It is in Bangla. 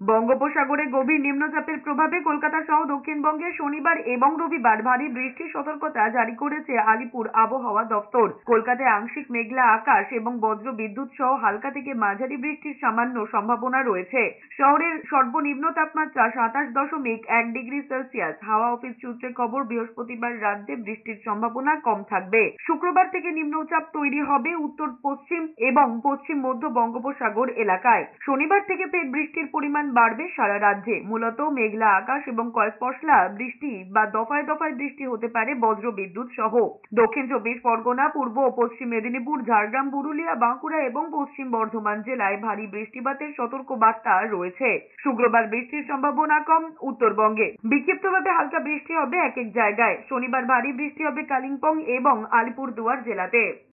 বঙ্গোপসাগরে গভীর নিম্নচাপের প্রভাবে কলকাতা সহ দক্ষিণবঙ্গে শনিবার এবং রবিবার ভারী বৃষ্টির সতর্কতা জারি করেছে আলিপুর আবহাওয়া দফতর। কলকাতায় আংশিক মেঘলা আকাশ এবং বজ্র বিদ্যুৎ সহ হালকা থেকে মাঝারি বৃষ্টির সামান্য সম্ভাবনা রয়েছে। শহরের সর্বনিম্ন তাপমাত্রা 27.1 ডিগ্রি সেলসিয়াস। হাওয়া অফিস সূত্রে খবর, বৃহস্পতিবার রাজ্যে বৃষ্টির সম্ভাবনা কম থাকবে। শুক্রবার থেকে নিম্নচাপ তৈরি হবে উত্তর পশ্চিম এবং পশ্চিম মধ্য বঙ্গোপসাগর এলাকায়। শনিবার থেকে ফের বৃষ্টির পরিমাণ বাড়বে সারা রাজ্যে। মূলত মেঘলা আকাশ এবং কয়েক পশলা বৃষ্টি বা দফায় দফায় বৃষ্টি হতে পারে বজ্র বিদ্যুৎ সহ। দক্ষিণ 24 পরগনা, পূর্ব ও পশ্চিম মেদিনীপুর, ঝাড়গ্রাম, পুরুলিয়া, বাঁকুড়া এবং পশ্চিম বর্ধমান জেলায় ভারী বৃষ্টিপাতের সতর্ক বার্তা রয়েছে। শুক্রবার বৃষ্টির সম্ভাবনা কম উত্তরবঙ্গে। বিক্ষিপ্তভাবে হালকা বৃষ্টি হবে এক এক জায়গায়। শনিবার ভারী বৃষ্টি হবে কালিম্পং এবং আলিপুরদুয়ার জেলাতে।